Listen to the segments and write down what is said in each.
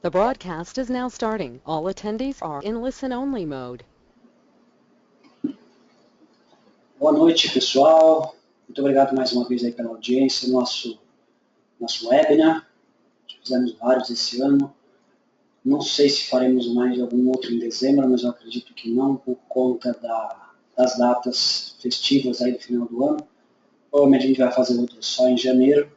The broadcast is now starting. All attendees are in listen-only mode. Boa noite, pessoal. Muito obrigado mais uma vez aí pela audiência no nosso webinar. Fizemos vários esse ano. Não sei se faremos mais algum outro em dezembro, mas eu acredito que não, por conta das datas festivas aí do final do ano. Provavelmente a gente vai fazer outro só em janeiro.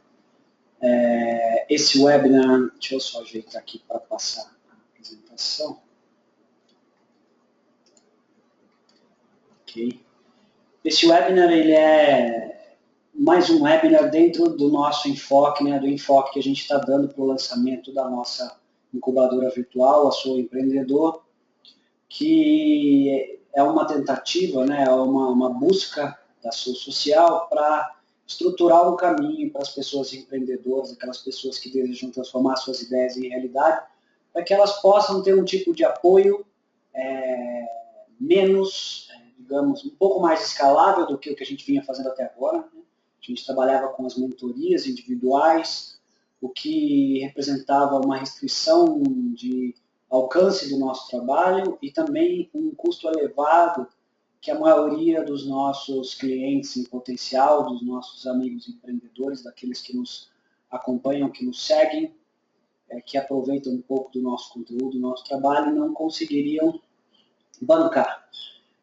Esse webinar, deixa eu só ajeitar aqui para passar a apresentação. Ok. Esse webinar ele é mais um webinar dentro do nosso enfoque, né, do enfoque que a gente está dando para o lançamento da nossa incubadora virtual, a Sou Empreendedor, que é uma tentativa, né, é uma busca da Sou Social para estruturar um caminho para as pessoas empreendedoras, aquelas pessoas que desejam transformar suas ideias em realidade, para que elas possam ter um tipo de apoio menos, digamos, um pouco mais escalável do que o que a gente vinha fazendo até agora. Né? A gente trabalhava com as mentorias individuais, o que representava uma restrição de alcance do nosso trabalho e também um custo elevado que a maioria dos nossos clientes em potencial, dos nossos amigos empreendedores, daqueles que nos acompanham, que nos seguem, que aproveitam um pouco do nosso conteúdo, do nosso trabalho, não conseguiriam bancar.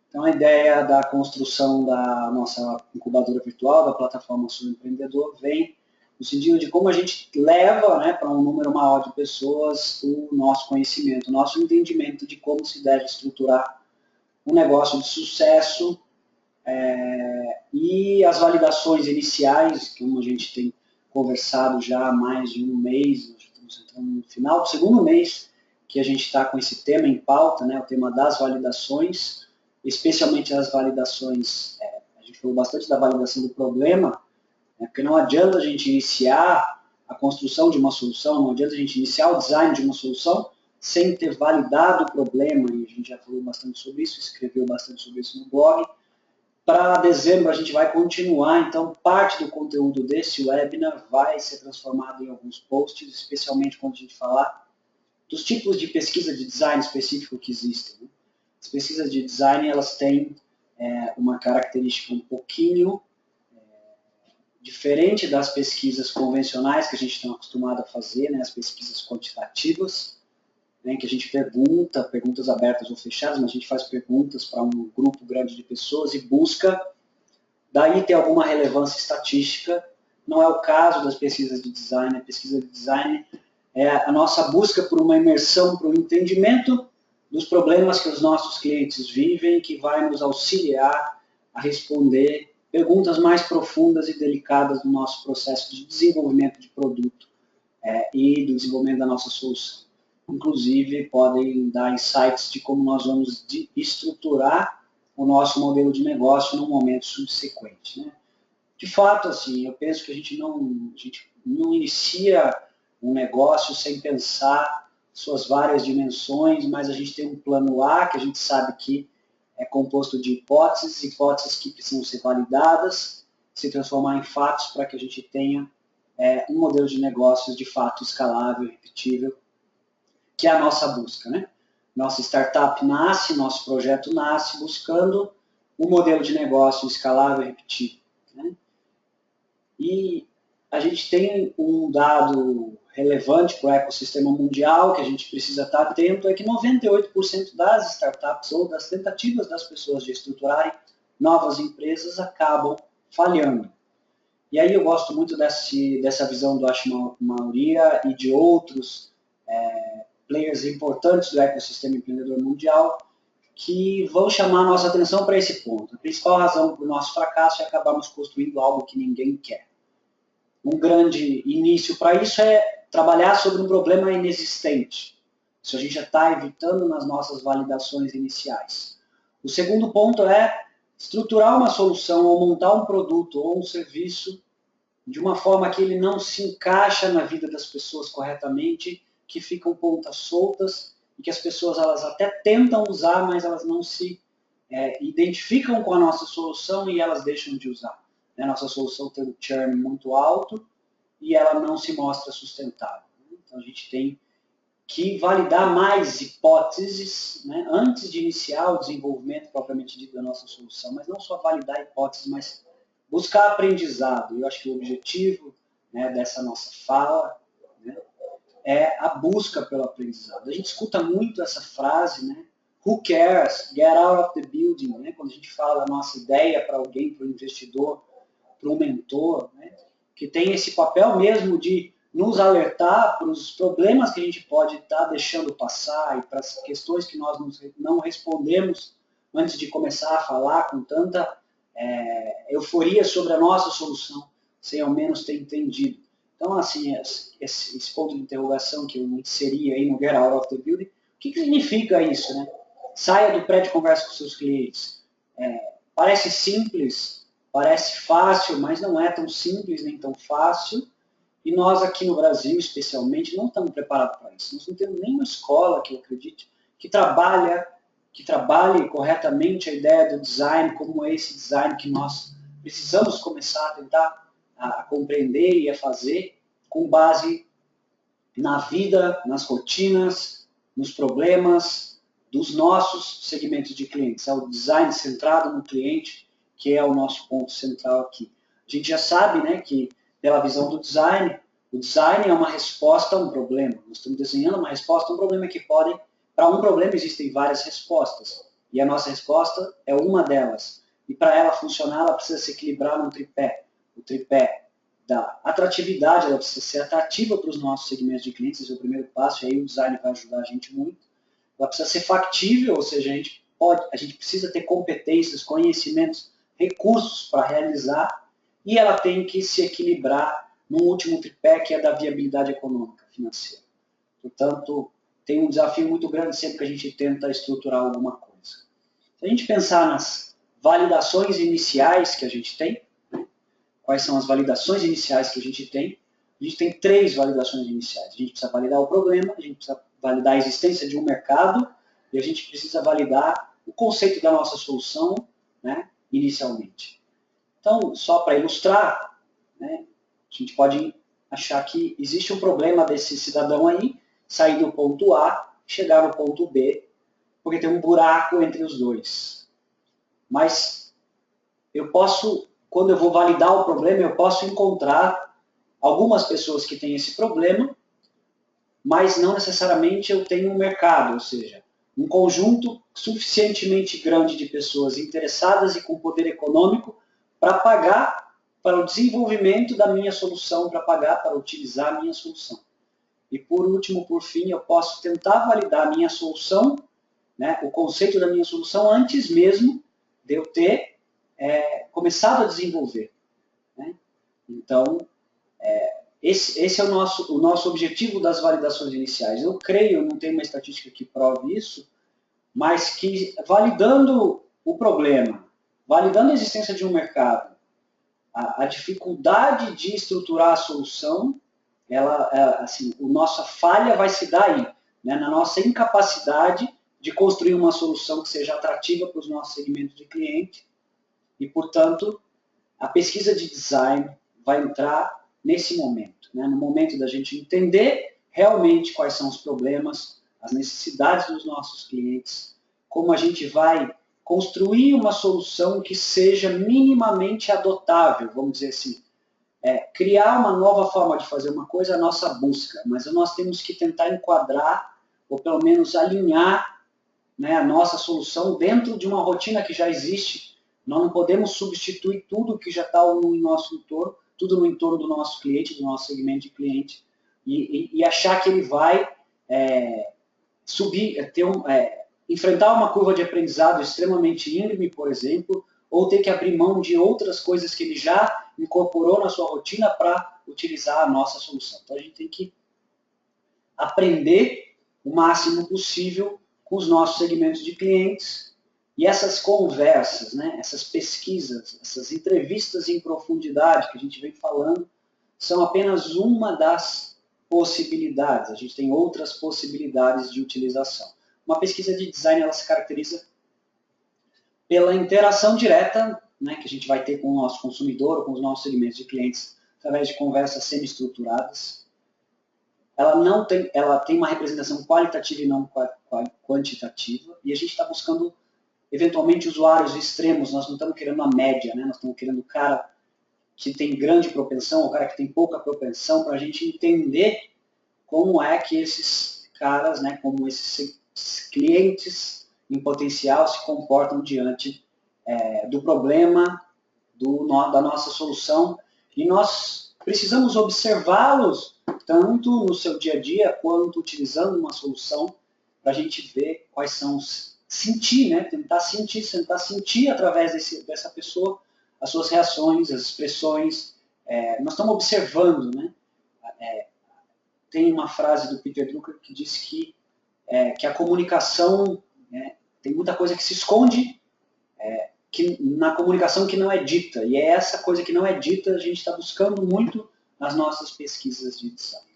Então, a ideia da construção da nossa incubadora virtual, da plataforma Sou Empreendedor, vem no sentido de como a gente leva, né, para um número maior de pessoas o nosso conhecimento, o nosso entendimento de como se deve estruturar um negócio de sucesso e as validações iniciais, como a gente tem conversado já há mais de um mês, nós estamos entrando no final do segundo mês que a gente está com esse tema em pauta, né, o tema das validações, especialmente as validações, a gente falou bastante da validação do problema, né, porque não adianta a gente iniciar a construção de uma solução, não adianta a gente iniciar o design de uma solução sem ter validado o problema, e a gente já falou bastante sobre isso, escreveu bastante sobre isso no blog. Para dezembro a gente vai continuar, então parte do conteúdo desse webinar vai ser transformado em alguns posts, especialmente quando a gente falar dos tipos de pesquisa de design específico que existem. Né? As pesquisas de design elas têm uma característica um pouquinho diferente das pesquisas convencionais que a gente está acostumado a fazer, né? As pesquisas quantitativas, né? Que a gente perguntas abertas ou fechadas, mas a gente faz perguntas para um grupo grande de pessoas e busca, daí ter alguma relevância estatística. Não é o caso das pesquisas de design. A pesquisa de design é a nossa busca por uma imersão, por um entendimento dos problemas que os nossos clientes vivem, que vai nos auxiliar a responder perguntas mais profundas e delicadas no nosso processo de desenvolvimento de produto e do desenvolvimento da nossa solução. Inclusive, podem dar insights de como nós vamos estruturar o nosso modelo de negócio no momento subsequente. Né? De fato, assim, eu penso que a gente não inicia um negócio sem pensar suas várias dimensões, mas a gente tem um plano A, que a gente sabe que é composto de hipóteses que precisam ser validadas, se transformar em fatos para que a gente tenha um modelo de negócios de fato escalável, repetível, que é a nossa busca. Né? Nossa startup nasce, nosso projeto nasce buscando um modelo de negócio escalável e repetível. Né? E a gente tem um dado relevante para o ecossistema mundial que a gente precisa estar atento, é que 98% das startups ou das tentativas das pessoas de estruturarem novas empresas acabam falhando. E aí eu gosto muito dessa visão do Ash Maurya e de outros players importantes do ecossistema empreendedor mundial que vão chamar a nossa atenção para esse ponto. A principal razão do nosso fracasso é acabarmos construindo algo que ninguém quer. Um grande início para isso é trabalhar sobre um problema inexistente. Isso a gente já está evitando nas nossas validações iniciais. O segundo ponto é estruturar uma solução ou montar um produto ou um serviço de uma forma que ele não se encaixa na vida das pessoas corretamente, que ficam pontas soltas e que as pessoas elas até tentam usar, mas elas não se identificam com a nossa solução e elas deixam de usar. A nossa solução tem um churn muito alto e ela não se mostra sustentável. Então a gente tem que validar mais hipóteses, né, antes de iniciar o desenvolvimento propriamente dito da nossa solução, mas não só validar hipóteses, mas buscar aprendizado. Eu acho que o objetivo, né, dessa nossa fala, né, é a busca pelo aprendizado. A gente escuta muito essa frase, né? Who cares? Get out of the building. Né? Quando a gente fala da nossa ideia para alguém, para um investidor, para um mentor, né? Que tem esse papel mesmo de nos alertar para os problemas que a gente pode estar deixando passar e para as questões que nós não respondemos antes de começar a falar com tanta euforia sobre a nossa solução, sem ao menos ter entendido. Então, assim, esse ponto de interrogação que eu inseri aí no Get Out of the Building, o que significa isso, né? Saia do prédio e converse com seus clientes. Parece simples, parece fácil, mas não é tão simples nem tão fácil. E nós aqui no Brasil, especialmente, não estamos preparados para isso. Nós não temos nenhuma escola, que eu acredito, que trabalhe corretamente a ideia do design como esse design que nós precisamos começar a tentar a compreender e a fazer com base na vida, nas rotinas, nos problemas dos nossos segmentos de clientes. É o design centrado no cliente que é o nosso ponto central aqui. A gente já sabe, né, que pela visão do design, o design é uma resposta a um problema. Nós estamos desenhando uma resposta a um problema que pode... Para um problema existem várias respostas, e a nossa resposta é uma delas. E para ela funcionar, ela precisa se equilibrar num tripé. O tripé da atratividade, ela precisa ser atrativa para os nossos segmentos de clientes, esse é o primeiro passo, e aí o design vai ajudar a gente muito. Ela precisa ser factível, ou seja, a gente precisa ter competências, conhecimentos, recursos para realizar, e ela tem que se equilibrar no último tripé, que é da viabilidade econômica, financeira. Portanto, tem um desafio muito grande sempre que a gente tenta estruturar alguma coisa. Se a gente pensar nas validações iniciais que a gente tem, né? Quais são as validações iniciais que a gente tem? A gente tem 3 validações iniciais. A gente precisa validar o problema, a gente precisa validar a existência de um mercado e a gente precisa validar o conceito da nossa solução, né, inicialmente. Então, só para ilustrar, né, a gente pode achar que existe um problema desse cidadão aí, sair do ponto A, chegar no ponto B, porque tem um buraco entre os dois. Mas eu posso, quando eu vou validar o problema, eu posso encontrar algumas pessoas que têm esse problema, mas não necessariamente eu tenho um mercado, ou seja, um conjunto suficientemente grande de pessoas interessadas e com poder econômico para pagar para o desenvolvimento da minha solução, para pagar para utilizar a minha solução. E por último, por fim, eu posso tentar validar a minha solução, né, o conceito da minha solução, antes mesmo de eu ter começado a desenvolver. Né? Então, esse é o nosso objetivo das validações iniciais. Eu creio, não tem uma estatística que prove isso, mas que validando o problema, validando a existência de um mercado, a dificuldade de estruturar a solução, assim, a nossa falha vai se dar aí, né, na nossa incapacidade de construir uma solução que seja atrativa para os nossos segmentos de cliente e, portanto, a pesquisa de design vai entrar nesse momento, né, no momento da gente entender realmente quais são os problemas, as necessidades dos nossos clientes, como a gente vai construir uma solução que seja minimamente adotável, vamos dizer assim. Criar uma nova forma de fazer uma coisa é a nossa busca, mas nós temos que tentar enquadrar, ou pelo menos alinhar, né, a nossa solução dentro de uma rotina que já existe. Nós não podemos substituir tudo que já está no nosso entorno, tudo no entorno do nosso cliente, do nosso segmento de cliente, e achar que ele vai subir, enfrentar uma curva de aprendizado extremamente íngreme, por exemplo, ou ter que abrir mão de outras coisas que ele já incorporou na sua rotina para utilizar a nossa solução. Então a gente tem que aprender o máximo possível com os nossos segmentos de clientes. E essas conversas, né, essas pesquisas, essas entrevistas em profundidade que a gente vem falando, são apenas uma das possibilidades. A gente tem outras possibilidades de utilização. Uma pesquisa de design, ela se caracteriza pela interação direta, né, que a gente vai ter com o nosso consumidor, com os nossos segmentos de clientes, através de conversas semi-estruturadas. ela tem uma representação qualitativa e não quantitativa, e a gente está buscando, eventualmente, usuários extremos. Nós não estamos querendo a média, né? Nós estamos querendo o cara que tem grande propensão, o cara que tem pouca propensão, para a gente entender como é que esses caras, né, como esses clientes em potencial se comportam diante do problema, da nossa solução, e nós precisamos observá-los tanto no seu dia a dia quanto utilizando uma solução para a gente ver quais são os sentir, né? Tentar sentir através dessa pessoa as suas reações, as expressões. Nós estamos observando, né? Tem uma frase do Peter Drucker que diz que a comunicação, né, tem muita coisa que se esconde na comunicação que não é dita, e é essa coisa que não é dita a gente está buscando muito nas nossas pesquisas de design,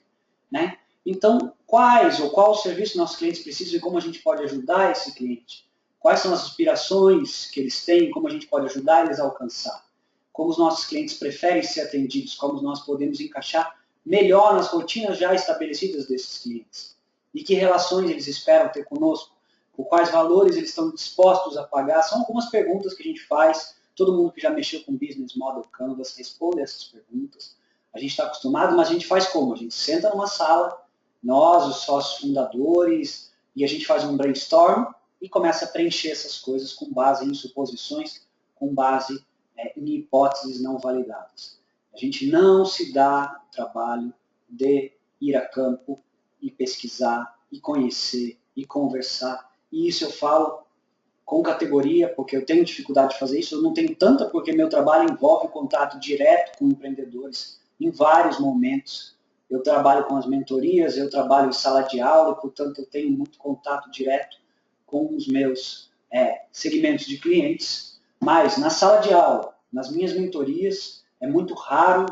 né? Então, qual serviço nossos clientes precisam e como a gente pode ajudar esse cliente? Quais são as aspirações que eles têm, como a gente pode ajudar eles a alcançar? Como os nossos clientes preferem ser atendidos, como nós podemos encaixar melhor nas rotinas já estabelecidas desses clientes? E que relações eles esperam ter conosco? Por quais valores eles estão dispostos a pagar? São algumas perguntas que a gente faz. Todo mundo que já mexeu com Business Model Canvas responde essas perguntas. A gente está acostumado, mas a gente faz como? A gente senta numa sala, nós, os sócios fundadores, e a gente faz um brainstorm e começa a preencher essas coisas com base em suposições, com base em hipóteses não validadas. A gente não se dá o trabalho de ir a campo e pesquisar, e conhecer, e conversar. E isso eu falo com categoria, porque eu tenho dificuldade de fazer isso. Eu não tenho tanta, porque meu trabalho envolve contato direto com empreendedores em vários momentos. Eu trabalho com as mentorias, eu trabalho em sala de aula, e, portanto, eu tenho muito contato direto com os meus segmentos de clientes. Mas na sala de aula, nas minhas mentorias, é muito raro,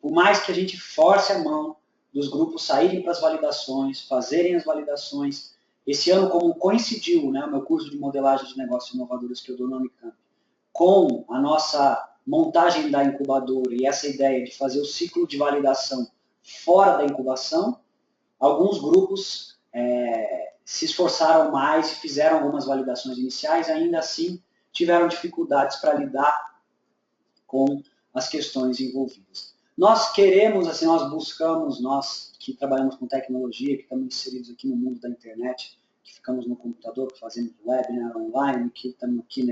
por mais que a gente force a mão dos grupos saírem para as validações, fazerem as validações. Esse ano, como coincidiu, né, o meu curso de modelagem de negócios inovadores que eu dou no Unicamp, com a nossa montagem da incubadora e essa ideia de fazer o ciclo de validação fora da incubação, alguns grupos se esforçaram mais e fizeram algumas validações iniciais, ainda assim tiveram dificuldades para lidar com as questões envolvidas. Nós queremos, assim, nós buscamos, nós que trabalhamos com tecnologia, que estamos inseridos aqui no mundo da internet, que ficamos no computador, que fazemos webinar online, que estamos aqui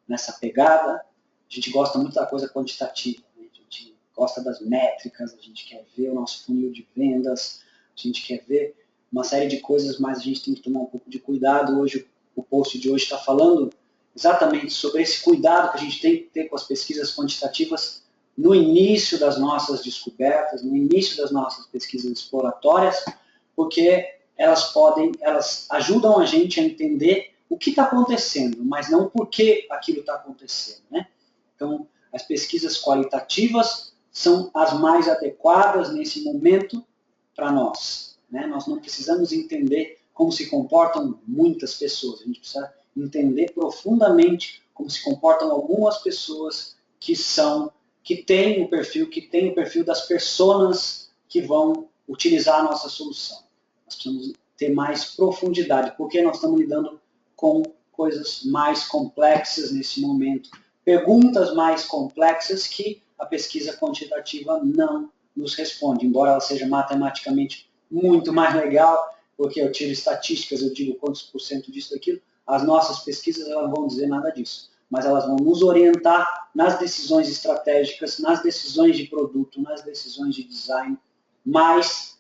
nessa pegada, a gente gosta muito da coisa quantitativa, né? A gente gosta das métricas, a gente quer ver o nosso funil de vendas, a gente quer ver uma série de coisas, mas a gente tem que tomar um pouco de cuidado. Hoje, o post de hoje está falando exatamente sobre esse cuidado que a gente tem que ter com as pesquisas quantitativas no início das nossas descobertas, no início das nossas pesquisas exploratórias, porque elas ajudam a gente a entender o que está acontecendo, mas não por que aquilo está acontecendo, né? Então, as pesquisas qualitativas são as mais adequadas nesse momento para nós, né? Nós não precisamos entender como se comportam muitas pessoas, a gente precisa entender profundamente como se comportam algumas pessoas que têm o perfil das personas que vão utilizar a nossa solução. Nós precisamos ter mais profundidade, porque nós estamos lidando com coisas mais complexas nesse momento, perguntas mais complexas que a pesquisa quantitativa não nos responde, embora ela seja matematicamente muito mais legal, porque eu tiro estatísticas, eu digo quantos por cento disso, daquilo. As nossas pesquisas elas vão dizer nada disso, mas elas vão nos orientar nas decisões estratégicas, nas decisões de produto, nas decisões de design mais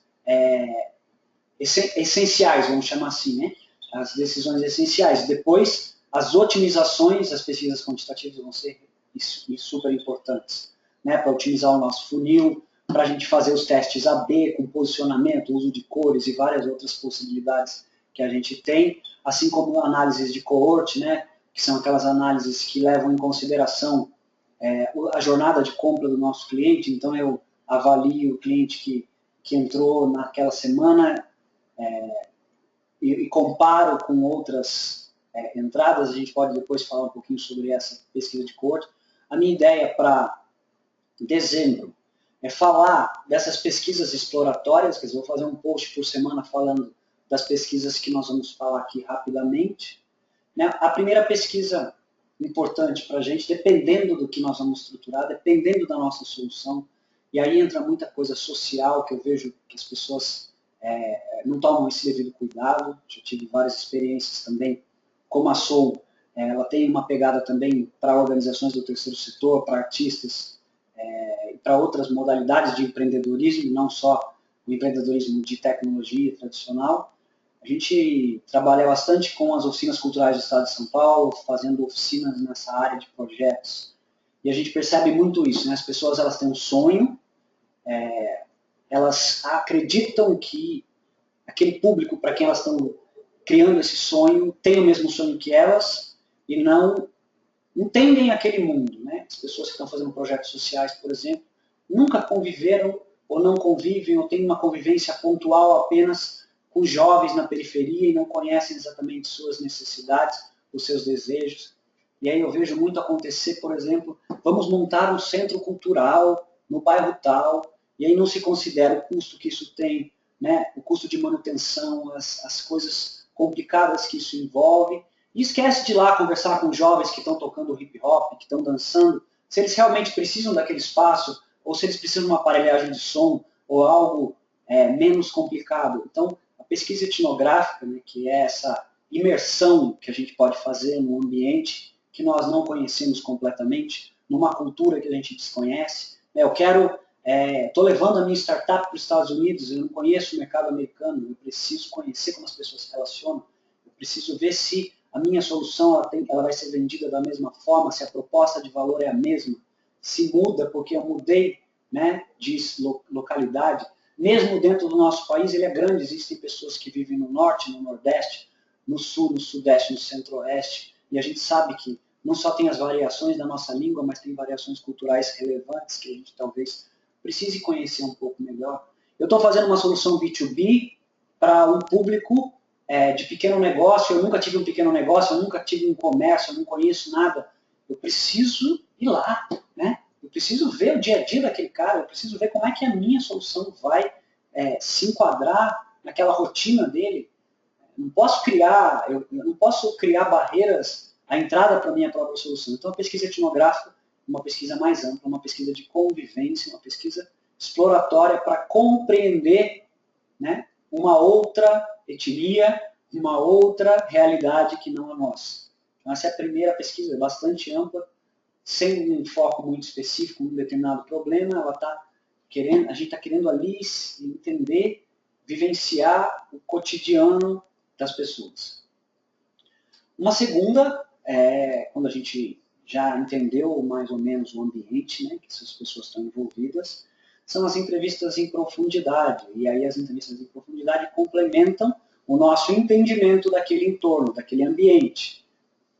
essenciais, vamos chamar assim, né? As decisões essenciais. Depois, as otimizações, as pesquisas quantitativas vão ser super importantes, né? Para otimizar o nosso funil, para a gente fazer os testes AB com posicionamento, uso de cores e várias outras possibilidades que a gente tem, assim como análises de cohort, né, que são aquelas análises que levam em consideração a jornada de compra do nosso cliente. Então, eu avalio o cliente que entrou naquela semana e comparo com outras entradas. A gente pode depois falar um pouquinho sobre essa pesquisa de cohort. A minha ideia para dezembro falar dessas pesquisas exploratórias, quer dizer, eu vou fazer um post por semana falando das pesquisas que nós vamos falar aqui rapidamente. Né? A primeira pesquisa importante para a gente, dependendo do que nós vamos estruturar, dependendo da nossa solução, e aí entra muita coisa social que eu vejo que as pessoas não tomam esse devido cuidado. Já tive várias experiências também, como a Soul, ela tem uma pegada também para organizações do terceiro setor, para artistas, e para outras modalidades de empreendedorismo, não só o empreendedorismo de tecnologia tradicional. A gente trabalha bastante com as oficinas culturais do Estado de São Paulo, fazendo oficinas nessa área de projetos. E a gente percebe muito isso, né? As pessoas elas têm um sonho, elas acreditam que aquele público para quem elas estão criando esse sonho tem o mesmo sonho que elas e não entendem aquele mundo. Né? As pessoas que estão fazendo projetos sociais, por exemplo, nunca conviveram ou não convivem ou têm uma convivência pontual apenas com jovens na periferia e não conhecem exatamente suas necessidades, os seus desejos. E aí eu vejo muito acontecer, por exemplo, vamos montar um centro cultural no bairro tal, e aí não se considera o custo que isso tem, né? O custo de manutenção, as coisas complicadas que isso envolve, e esquece de ir lá conversar com jovens que estão tocando hip hop, que estão dançando, se eles realmente precisam daquele espaço, ou se eles precisam de uma aparelhagem de som, ou algo menos complicado. Então, a pesquisa etnográfica, né, que é essa imersão que a gente pode fazer no ambiente que nós não conhecemos completamente, numa cultura que a gente desconhece. Eu quero, estou levando a minha startup para os Estados Unidos, eu não conheço o mercado americano, eu preciso conhecer como as pessoas se relacionam, eu preciso ver se a minha solução ela vai ser vendida da mesma forma, se a proposta de valor é a mesma, se muda porque eu mudei, né, de localidade. Mesmo dentro do nosso país, ele é grande, existem pessoas que vivem no norte, no nordeste, no sul, no sudeste, no centro-oeste, e a gente sabe que não só tem as variações da nossa língua, mas tem variações culturais relevantes que a gente talvez precise conhecer um pouco melhor. Eu estou fazendo uma solução B2B para um público de pequeno negócio. Eu nunca tive um pequeno negócio, eu nunca tive um comércio, eu não conheço nada. Eu preciso ir lá, né? Eu preciso ver o dia a dia daquele cara, eu preciso ver como é que a minha solução vai se enquadrar naquela rotina dele. Eu não posso criar barreiras à entrada para a minha própria solução. Então, a pesquisa etnográfica é uma pesquisa mais ampla, uma pesquisa de convivência, uma pesquisa exploratória para compreender, né, uma outra etnia, uma outra realidade que não a nossa. Então, essa é a primeira pesquisa, bastante ampla, sem um foco muito específico num determinado problema. A gente está querendo ali entender, vivenciar o cotidiano das pessoas. Uma segunda, quando a gente já entendeu mais ou menos o ambiente, né, que essas pessoas estão envolvidas, são as entrevistas em profundidade. E aí as entrevistas em profundidade complementam o nosso entendimento daquele entorno, daquele ambiente.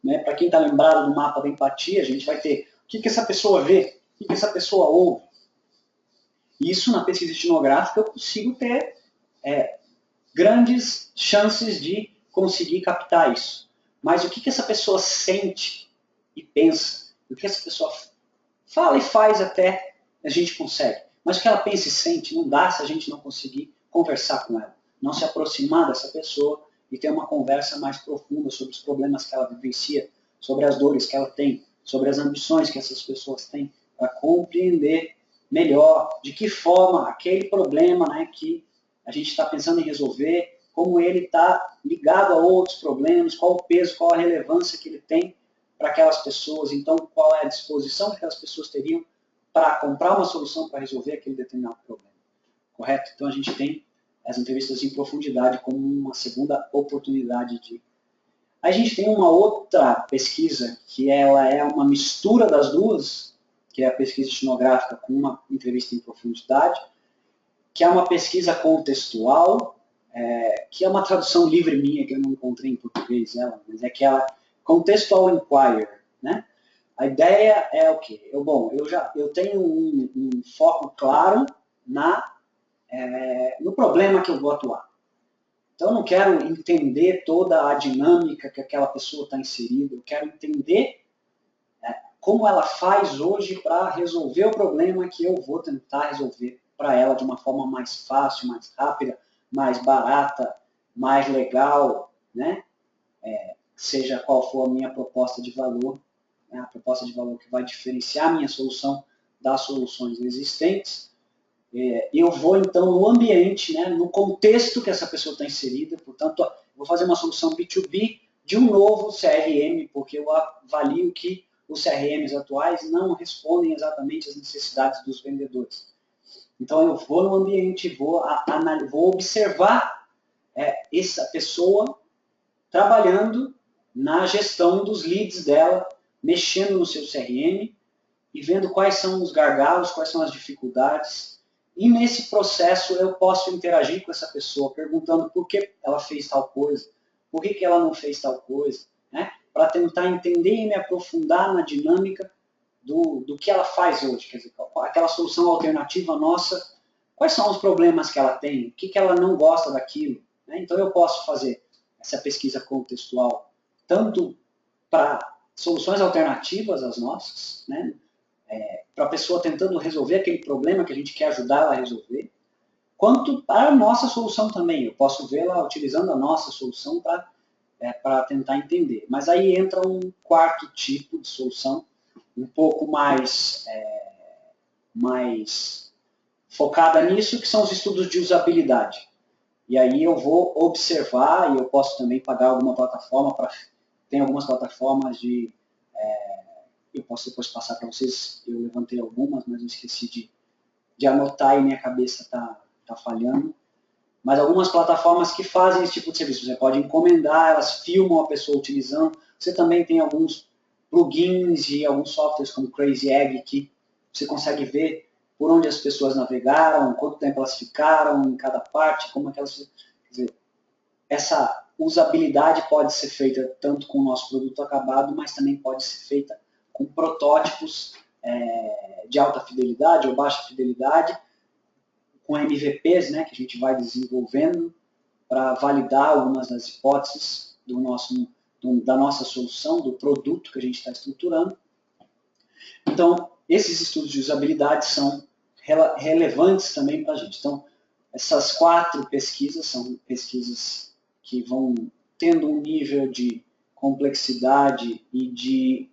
Né? Para quem está lembrado do mapa da empatia, a gente vai ter o que essa pessoa vê, o que essa pessoa ouve. Isso, na pesquisa etnográfica, eu consigo ter grandes chances de conseguir captar isso. Mas o que essa pessoa sente e pensa, o que essa pessoa fala e faz até, a gente consegue. Mas o que ela pensa e sente não dá se a gente não conseguir conversar com ela, não se aproximar dessa pessoa e ter uma conversa mais profunda sobre os problemas que ela vivencia, sobre as dores que ela tem, sobre as ambições que essas pessoas têm, para compreender melhor de que forma aquele problema, né, que a gente está pensando em resolver, como ele está ligado a outros problemas, qual o peso, qual a relevância que ele tem para aquelas pessoas, então qual é a disposição que aquelas pessoas teriam para comprar uma solução para resolver aquele determinado problema. Correto? Então a gente tem as entrevistas em profundidade como uma segunda oportunidade de... A gente tem uma outra pesquisa que ela é uma mistura das duas, que é a pesquisa etnográfica com uma entrevista em profundidade, que é uma pesquisa contextual, que é uma tradução livre minha, que eu não encontrei em português ela, mas é que ela contextual inquiry, né? A ideia é o quê? Eu tenho um foco claro no problema que eu vou atuar. Então, eu não quero entender toda a dinâmica que aquela pessoa está inserida, eu quero entender como ela faz hoje para resolver o problema que eu vou tentar resolver para ela de uma forma mais fácil, mais rápida, mais barata, mais legal, né? Seja qual for a minha proposta de valor, né? A proposta de valor que vai diferenciar a minha solução das soluções existentes. Eu vou, então, no ambiente, né, no contexto que essa pessoa está inserida, portanto, vou fazer uma solução B2B de um novo CRM, porque eu avalio que os CRMs atuais não respondem exatamente às necessidades dos vendedores. Então, eu vou no ambiente, vou observar essa pessoa trabalhando na gestão dos leads dela, mexendo no seu CRM e vendo quais são os gargalos, quais são as dificuldades. E nesse processo eu posso interagir com essa pessoa, perguntando por que ela fez tal coisa, por que ela não fez tal coisa, né? Para tentar entender e me aprofundar na dinâmica do que ela faz hoje, quer dizer, aquela solução alternativa nossa, quais são os problemas que ela tem, o que ela não gosta daquilo, né? Então eu posso fazer essa pesquisa contextual tanto para soluções alternativas às nossas, né? Para a pessoa tentando resolver aquele problema que a gente quer ajudar ela a resolver, quanto para a nossa solução também. Eu posso vê-la utilizando a nossa solução para tentar entender. Mas aí entra um quarto tipo de solução, um pouco mais focada nisso, que são os estudos de usabilidade. E aí eu vou observar, e eu posso também pagar alguma plataforma, tem algumas plataformas de... eu posso depois passar para vocês, eu levantei algumas, mas eu esqueci de anotar e minha cabeça está falhando. Mas algumas plataformas que fazem esse tipo de serviço, você pode encomendar, elas filmam a pessoa utilizando. Você também tem alguns plugins e alguns softwares como Crazy Egg que você consegue ver por onde as pessoas navegaram, quanto tempo elas ficaram em cada parte, como é que elas... Quer dizer, essa usabilidade pode ser feita tanto com o nosso produto acabado, mas também pode ser feita com protótipos de alta fidelidade ou baixa fidelidade, com MVPs, né, que a gente vai desenvolvendo para validar algumas das hipóteses da nossa solução, do produto que a gente está estruturando. Então, esses estudos de usabilidade são relevantes também para a gente. Então, essas 4 pesquisas são pesquisas que vão tendo um nível de complexidade e de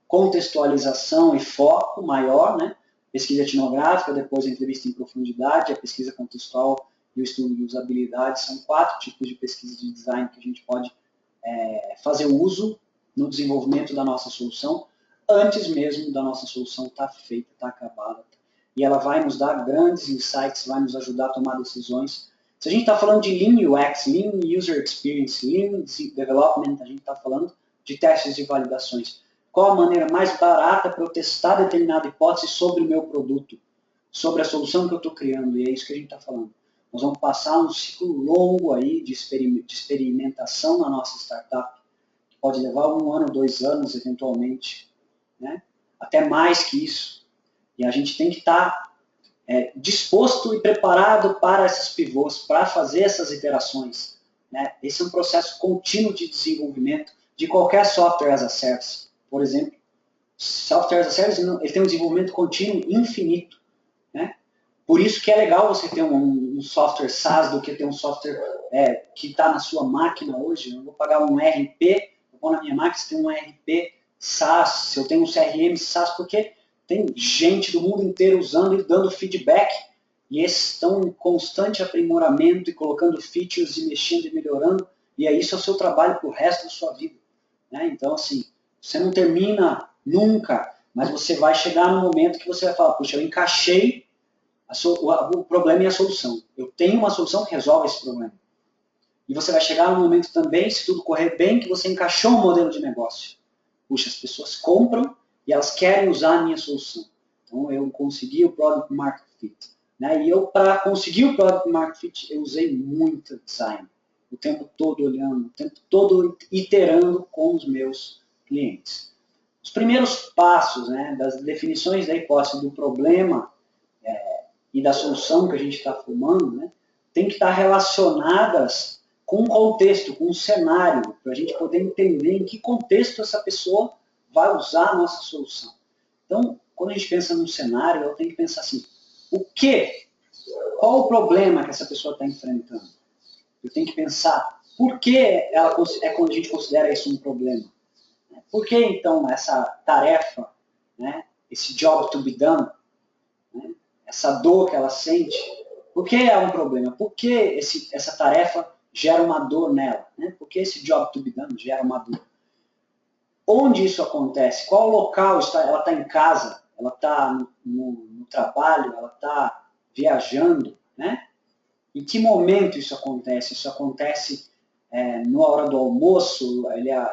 contextualização e foco maior, né? Pesquisa etnográfica, depois a entrevista em profundidade, a pesquisa contextual e o estudo de usabilidade. São 4 tipos de pesquisa de design que a gente pode fazer uso no desenvolvimento da nossa solução, antes mesmo da nossa solução estar feita, estar acabada. E ela vai nos dar grandes insights, vai nos ajudar a tomar decisões. Se a gente está falando de Lean UX, Lean User Experience, Lean Development, a gente está falando de testes e validações. Qual a maneira mais barata para eu testar determinada hipótese sobre o meu produto, sobre a solução que eu estou criando, e é isso que a gente está falando. Nós vamos passar um ciclo longo aí de experimentação na nossa startup, que pode levar 1 ano, 2 anos, eventualmente, né? Até mais que isso. E a gente tem que estar disposto e preparado para esses pivôs, para fazer essas iterações, né? Esse é um processo contínuo de desenvolvimento de qualquer software as a service. Por exemplo, software as a service ele tem um desenvolvimento contínuo infinito, né? Por isso que é legal você ter um software SaaS do que ter um software que está na sua máquina hoje. Eu vou pagar um RP, eu vou na minha máquina, se tem um RP SaaS, se eu tenho um CRM SaaS, porque tem gente do mundo inteiro usando e dando feedback, e esses estão em constante aprimoramento e colocando features e mexendo e melhorando, e isso é o seu trabalho para o resto da sua vida, né? Então, assim, você não termina nunca, mas você vai chegar no momento que você vai falar, puxa, eu encaixei o problema e a solução. Eu tenho uma solução que resolve esse problema. E você vai chegar no momento também, se tudo correr bem, que você encaixou um modelo de negócio. Puxa, as pessoas compram e elas querem usar a minha solução. Então, eu consegui o Product Market Fit, né? E eu, para conseguir o Product Market Fit, eu usei muito design. O tempo todo olhando, o tempo todo iterando com os meus clientes. Os primeiros passos, né, das definições da hipótese do problema e da solução que a gente está formando, né, tem que estar relacionadas com um contexto, com um cenário, para a gente poder entender em que contexto essa pessoa vai usar a nossa solução. Então, quando a gente pensa num cenário, eu tenho que pensar assim, qual o problema que essa pessoa está enfrentando? Eu tenho que pensar por que quando a gente considera isso um problema. Por que, então, essa tarefa, né, esse job to be done, né, essa dor que ela sente, por que é um problema? Por que essa tarefa gera uma dor nela? Né? Por que esse job to be done gera uma dor? Onde isso acontece? Qual local ela está em casa? Ela está no trabalho? Ela está viajando? Né? Em que momento isso acontece? Isso acontece na hora do almoço,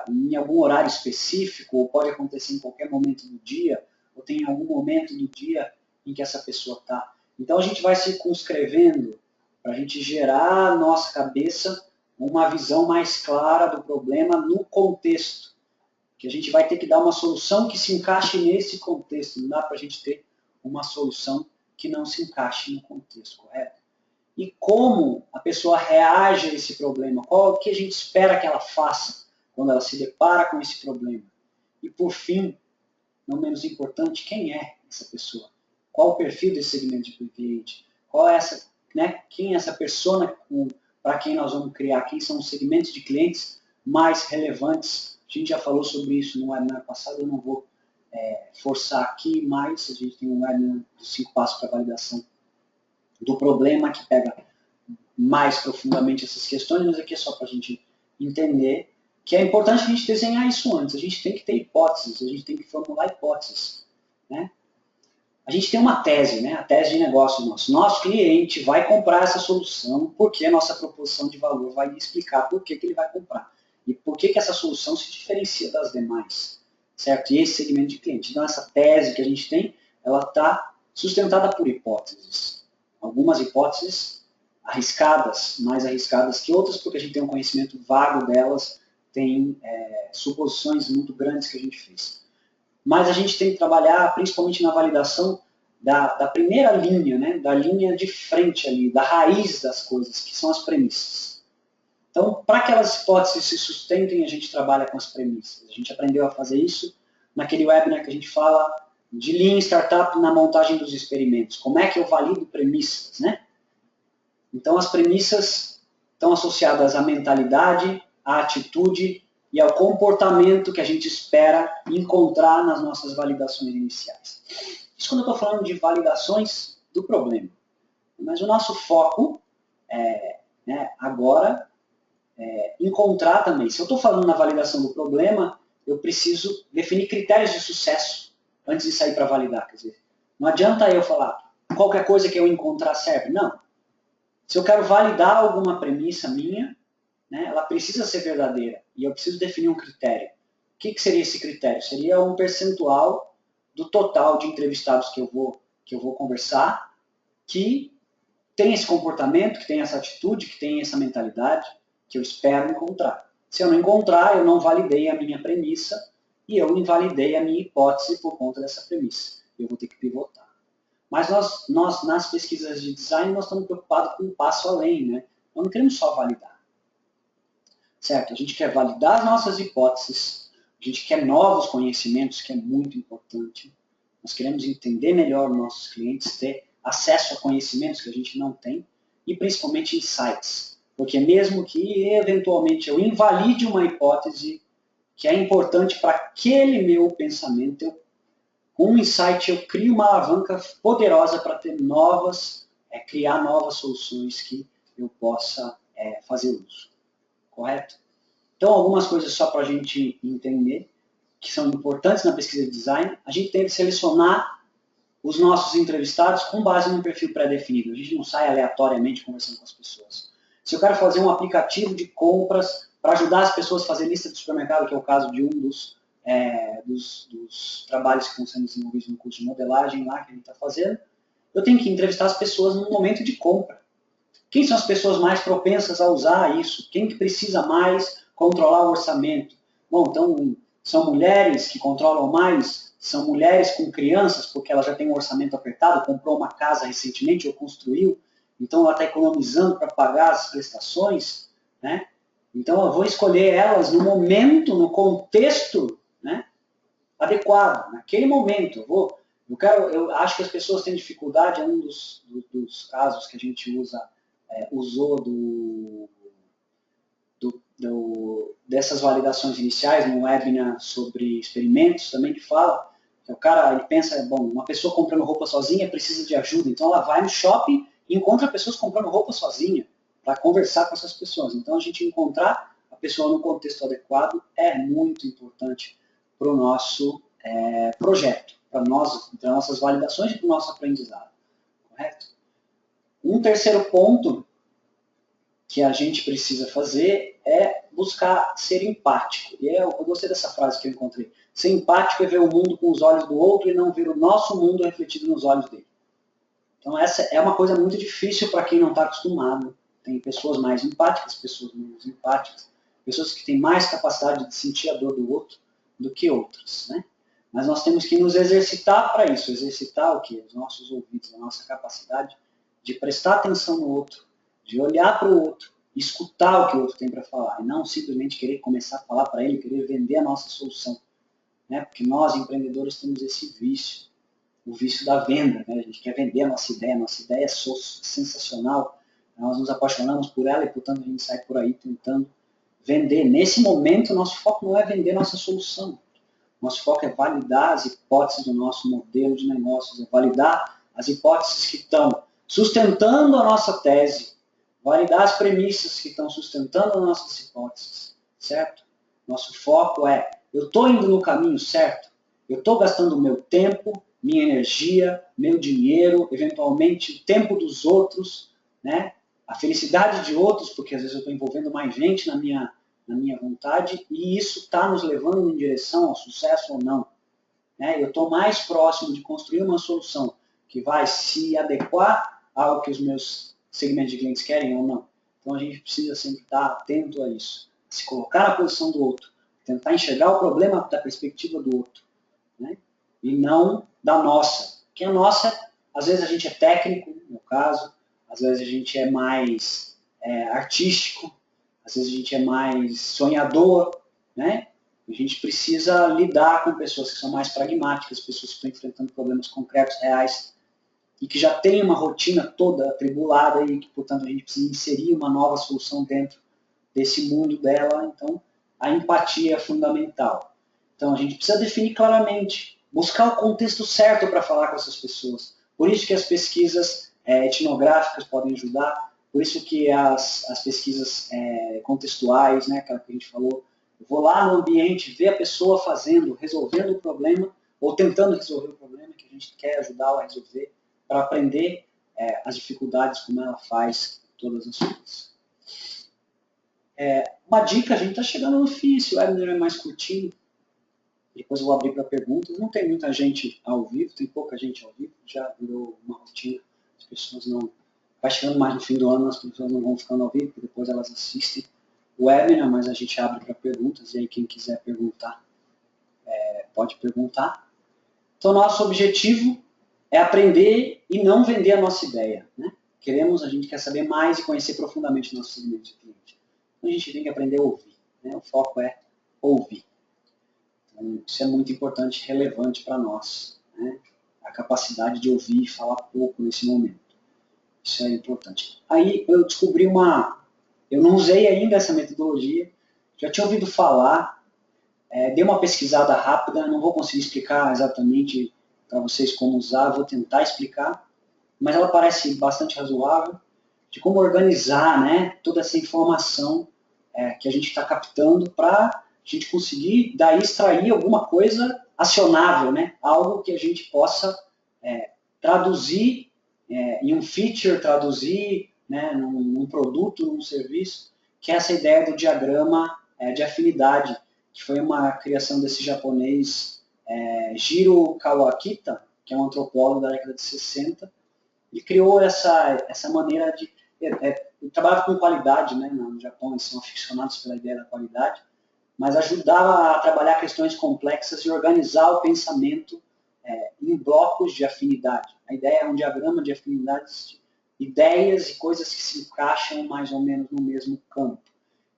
em algum horário específico, ou pode acontecer em qualquer momento do dia, ou tem algum momento do dia em que essa pessoa está. Então a gente vai circunscrevendo para a gente gerar na nossa cabeça uma visão mais clara do problema no contexto, que a gente vai ter que dar uma solução que se encaixe nesse contexto. Não dá para a gente ter uma solução que não se encaixe no contexto, correto? E como a pessoa reage a esse problema, qual que a gente espera que ela faça quando ela se depara com esse problema. E por fim, não menos importante, quem é essa pessoa? Qual o perfil desse segmento de cliente? Quem é essa persona para quem nós vamos criar? Quem são os segmentos de clientes mais relevantes? A gente já falou sobre isso no webinar passado, eu não vou forçar aqui, mas a gente tem um webinar dos 5 passos para validação do problema, que pega mais profundamente essas questões, mas aqui é só para a gente entender que é importante a gente desenhar isso antes. A gente tem que ter hipóteses, a gente tem que formular hipóteses. Né? A gente tem uma tese, né? A tese de negócio nosso. Nosso cliente vai comprar essa solução porque a nossa proposição de valor vai explicar por que ele vai comprar. E por que essa solução se diferencia das demais. Certo? E esse segmento de cliente. Então, essa tese que a gente tem, ela está sustentada por hipóteses. Algumas hipóteses arriscadas, mais arriscadas que outras, porque a gente tem um conhecimento vago delas, tem suposições muito grandes que a gente fez. Mas a gente tem que trabalhar principalmente na validação da primeira linha, né, da linha de frente ali, da raiz das coisas, que são as premissas. Então, para que aquelas hipóteses se sustentem, a gente trabalha com as premissas. A gente aprendeu a fazer isso naquele webinar que a gente fala de Lean Startup na montagem dos experimentos. Como é que eu valido premissas, né? Então, as premissas estão associadas à mentalidade, à atitude e ao comportamento que a gente espera encontrar nas nossas validações iniciais. Isso quando eu estou falando de validações do problema. Mas o nosso foco agora é encontrar também. Se eu estou falando na validação do problema, eu preciso definir critérios de sucesso antes de sair para validar. Quer dizer, não adianta eu falar qualquer coisa que eu encontrar serve. Não. Se eu quero validar alguma premissa minha, né, ela precisa ser verdadeira. E eu preciso definir um critério. O que seria esse critério? Seria um percentual do total de entrevistados que eu vou conversar que tem esse comportamento, que tem essa atitude, que tem essa mentalidade que eu espero encontrar. Se eu não encontrar, eu não validei a minha premissa e eu invalidei a minha hipótese por conta dessa premissa. Eu vou ter que pivotar. Mas nós nas pesquisas de design, nós estamos preocupados com um passo além. Né? Nós não queremos só validar. Certo? A gente quer validar as nossas hipóteses, a gente quer novos conhecimentos, que é muito importante. Nós queremos entender melhor os nossos clientes, ter acesso a conhecimentos que a gente não tem, e principalmente insights. Porque mesmo que eventualmente eu invalide uma hipótese que é importante para aquele meu pensamento, com um insight eu crio uma alavanca poderosa para ter criar novas soluções que eu possa fazer uso. Correto? Então, algumas coisas só para a gente entender, que são importantes na pesquisa de design. A gente tem que selecionar os nossos entrevistados com base num perfil pré-definido. A gente não sai aleatoriamente conversando com as pessoas. Se eu quero fazer um aplicativo de compras para ajudar as pessoas a fazer lista de supermercado, que é o caso de um dos trabalhos que estão sendo desenvolvidos no curso de modelagem lá que a gente está fazendo, eu tenho que entrevistar as pessoas no momento de compra. Quem são as pessoas mais propensas a usar isso? Quem que precisa mais controlar o orçamento? Bom, então, são mulheres que controlam mais, são mulheres com crianças, porque ela já tem um orçamento apertado, comprou uma casa recentemente ou construiu, então ela está economizando para pagar as prestações, né? Então eu vou escolher elas no momento, no contexto, né, adequado, naquele momento. Eu acho que as pessoas têm dificuldade, é um dos casos que a gente usou dessas validações iniciais no webinar sobre experimentos, também que fala que o cara ele pensa, bom, uma pessoa comprando roupa sozinha precisa de ajuda, então ela vai no shopping e encontra pessoas comprando roupa sozinha para conversar com essas pessoas. Então a gente encontrar a pessoa no contexto adequado é muito importante para o nosso projeto, para nossas validações e para o nosso aprendizado, correto? Um terceiro ponto que a gente precisa fazer é buscar ser empático. E eu gostei dessa frase que eu encontrei. Ser empático é ver o mundo com os olhos do outro e não ver o nosso mundo refletido nos olhos dele. Então essa é uma coisa muito difícil para quem não está acostumado. Tem pessoas mais empáticas, pessoas menos empáticas, pessoas que têm mais capacidade de sentir a dor do outro do que outras, né? Mas nós temos que nos exercitar para isso. Exercitar o quê? Os nossos ouvidos, a nossa capacidade de prestar atenção no outro, de olhar para o outro, escutar o que o outro tem para falar, e não simplesmente querer começar a falar para ele, querer vender a nossa solução. Né? Porque nós, empreendedores, temos esse vício, o vício da venda. Né? A gente quer vender a nossa ideia é sensacional, nós nos apaixonamos por ela e, portanto, a gente sai por aí tentando vender. Nesse momento, nosso foco não é vender nossa solução. Nosso foco é validar as hipóteses do nosso modelo de negócios, é validar as hipóteses que estão sustentando a nossa tese, validar as premissas que estão sustentando as nossas hipóteses, certo? Nosso foco é, eu estou indo no caminho certo? Eu estou gastando meu tempo, minha energia, meu dinheiro, eventualmente o tempo dos outros, né? A felicidade de outros, porque às vezes eu estou envolvendo mais gente na minha vontade, e isso está nos levando em direção ao sucesso ou não. Né? Eu estou mais próximo de construir uma solução que vai se adequar ao que os meus segmentos de clientes querem ou não. Então a gente precisa sempre estar atento a isso, se colocar na posição do outro, tentar enxergar o problema da perspectiva do outro, né? E não da nossa. Porque a nossa, às vezes a gente é técnico, no caso, às vezes a gente é mais artístico, às vezes a gente é mais sonhador, né? A gente precisa lidar com pessoas que são mais pragmáticas, pessoas que estão enfrentando problemas concretos, reais, e que já têm uma rotina toda atribulada e que, portanto, a gente precisa inserir uma nova solução dentro desse mundo dela. Então, a empatia é fundamental. Então, a gente precisa definir claramente, buscar o contexto certo para falar com essas pessoas. Por isso que as pesquisas etnográficas podem ajudar, por isso que as pesquisas contextuais, né, aquela que a gente falou, eu vou lá no ambiente, ver a pessoa fazendo, resolvendo o problema, ou tentando resolver o problema que a gente quer ajudá-la a resolver, para aprender as dificuldades, como ela faz todas as coisas. Uma dica, a gente está chegando no fim, esse webinar é mais curtinho, depois eu vou abrir para perguntas. Não tem muita gente ao vivo, tem pouca gente ao vivo, já virou uma rotina, as pessoas não... Vai chegando mais no fim do ano, as pessoas não vão ficando ao vivo, porque depois elas assistem o webinar, mas a gente abre para perguntas, e aí quem quiser perguntar, pode perguntar. Então, nosso objetivo é aprender e não vender a nossa ideia. Né? A gente quer saber mais e conhecer profundamente o nosso segmento de cliente. Então, a gente tem que aprender a ouvir. Né? O foco é ouvir. Então, isso é muito importante, relevante para nós. Né? A capacidade de ouvir e falar pouco nesse momento. Isso é importante. Aí eu descobri eu não usei ainda essa metodologia, já tinha ouvido falar, dei uma pesquisada rápida, não vou conseguir explicar exatamente para vocês como usar, vou tentar explicar, mas ela parece bastante razoável, de como organizar, né, toda essa informação que a gente está captando para a gente conseguir daí extrair alguma coisa acionável, né, algo que a gente possa traduzir em um feature, traduzir, né, num produto, num serviço, que é essa ideia do diagrama de afinidade, que foi uma criação desse japonês Jiro Kawakita, que é um antropólogo da década de 60, e criou essa maneira de... trabalhava com qualidade, né, no Japão, eles são aficionados pela ideia da qualidade, mas ajudava a trabalhar questões complexas e organizar o pensamento em blocos de afinidade. A ideia é um diagrama de afinidades, de ideias e coisas que se encaixam mais ou menos no mesmo campo.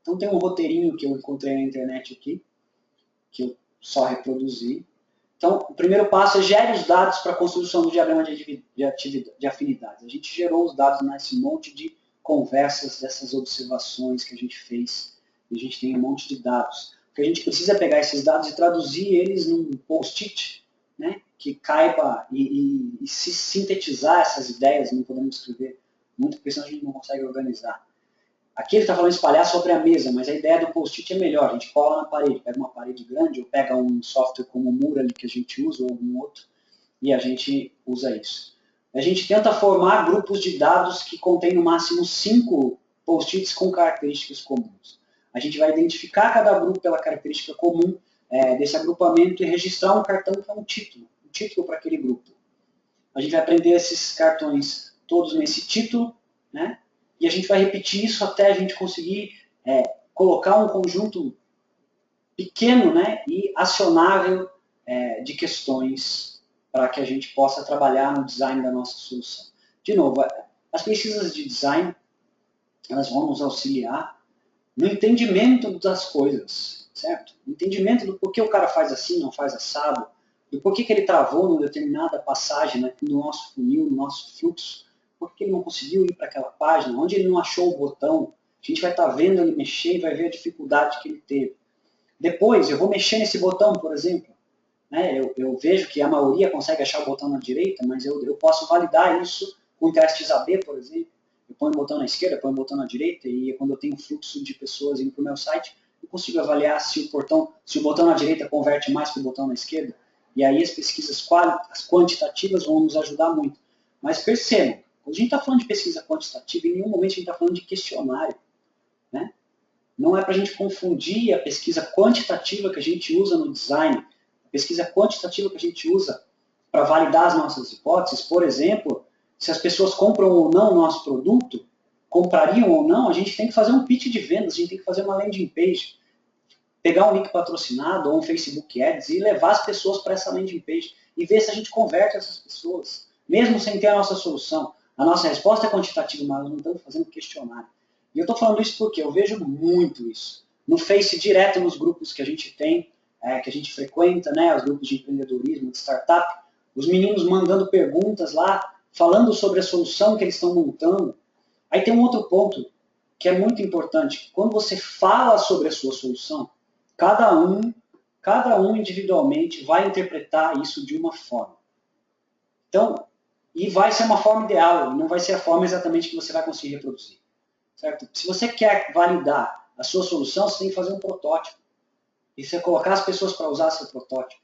Então tem um roteirinho que eu encontrei na internet aqui, que eu só reproduzi. Então, o primeiro passo é gere os dados para a construção do diagrama de afinidades. A gente gerou os dados nesse monte de conversas, dessas observações que a gente fez, e a gente tem um monte de dados. O que a gente precisa é pegar esses dados e traduzir eles num post-it, né, que caiba e se sintetizar essas ideias, não podemos escrever muito, porque senão a gente não consegue organizar. Aqui ele está falando espalhar sobre a mesa, mas a ideia do post-it é melhor. A gente cola na parede, pega uma parede grande, ou pega um software como o Murali que a gente usa, ou algum outro, e a gente usa isso. A gente tenta formar grupos de dados que contêm no máximo 5 post-its com características comuns. A gente vai identificar cada grupo pela característica comum desse agrupamento e registrar um cartão que é um título para aquele grupo. A gente vai prender esses cartões todos nesse título, né? E a gente vai repetir isso até a gente conseguir colocar um conjunto pequeno, né, e acionável de questões para que a gente possa trabalhar no design da nossa solução. De novo, as pesquisas de design, elas vão nos auxiliar no entendimento das coisas, certo? No entendimento do porquê o cara faz assim, não faz assado, do porquê que ele travou numa determinada passagem, né, no nosso funil, no nosso fluxo, por que ele não conseguiu ir para aquela página, onde ele não achou o botão. A gente vai estar vendo ele mexer e vai ver a dificuldade que ele teve. Depois, eu vou mexer nesse botão, por exemplo. Né? Eu vejo que a maioria consegue achar o botão na direita, mas eu posso validar isso com testes AB, por exemplo. Eu ponho o botão na esquerda, ponho o botão na direita, e quando eu tenho um fluxo de pessoas indo para o meu site, eu consigo avaliar se o botão na direita converte mais que o botão na esquerda. E aí as pesquisas quantitativas vão nos ajudar muito. Mas percebam, quando a gente está falando de pesquisa quantitativa, em nenhum momento a gente está falando de questionário. Né? Não é para a gente confundir a pesquisa quantitativa que a gente usa no design, a pesquisa quantitativa que a gente usa para validar as nossas hipóteses. Por exemplo, se as pessoas compram ou não o nosso produto, comprariam ou não, a gente tem que fazer um pitch de vendas, a gente tem que fazer uma landing page, pegar um link patrocinado ou um Facebook Ads e levar as pessoas para essa landing page e ver se a gente converte essas pessoas, mesmo sem ter a nossa solução. A nossa resposta é quantitativa, mas nós não estamos fazendo questionário. E eu estou falando isso porque eu vejo muito isso. No Face, direto nos grupos que a gente tem, que a gente frequenta, né, os grupos de empreendedorismo, de startup, os meninos mandando perguntas lá, falando sobre a solução que eles estão montando. Aí tem um outro ponto que é muito importante. Quando você fala sobre a sua solução, cada um individualmente vai interpretar isso de uma forma. Então, e vai ser uma forma ideal, não vai ser a forma exatamente que você vai conseguir reproduzir. Certo? Se você quer validar a sua solução, você tem que fazer um protótipo. E você colocar as pessoas para usar seu protótipo.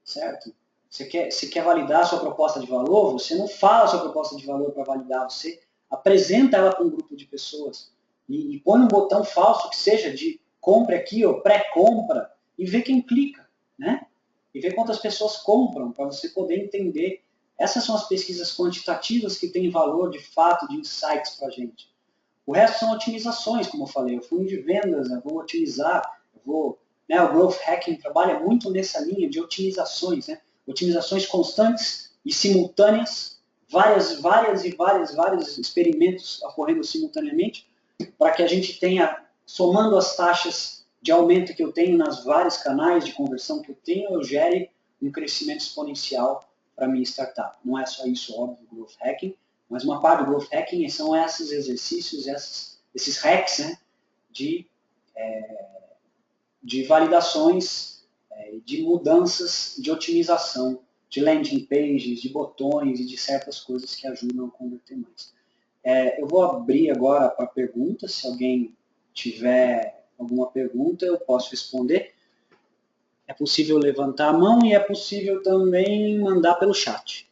Certo? Você quer validar a sua proposta de valor, você não fala a sua proposta de valor para validar, você apresenta ela para um grupo de pessoas. E põe um botão falso que seja de compre aqui ou pré-compra e vê quem clica. Né? E vê quantas pessoas compram para você poder entender. Essas são as pesquisas quantitativas que têm valor de fato, de insights para a gente. O resto são otimizações, como eu falei. O fundo de vendas, eu vou otimizar, o Growth Hacking trabalha muito nessa linha de otimizações, né? Otimizações constantes e simultâneas, vários experimentos ocorrendo simultaneamente, para que a gente tenha, somando as taxas de aumento que eu tenho nas vários canais de conversão que eu tenho, eu gere um crescimento exponencial para a minha startup. Não é só isso, óbvio, o Growth Hacking, mas uma parte do Growth Hacking são esses exercícios, esses hacks, né, de validações, de mudanças, de otimização, de landing pages, de botões e de certas coisas que ajudam a converter mais. Eu vou abrir agora para perguntas. Se alguém tiver alguma pergunta, eu posso responder. É possível levantar a mão e é possível também mandar pelo chat.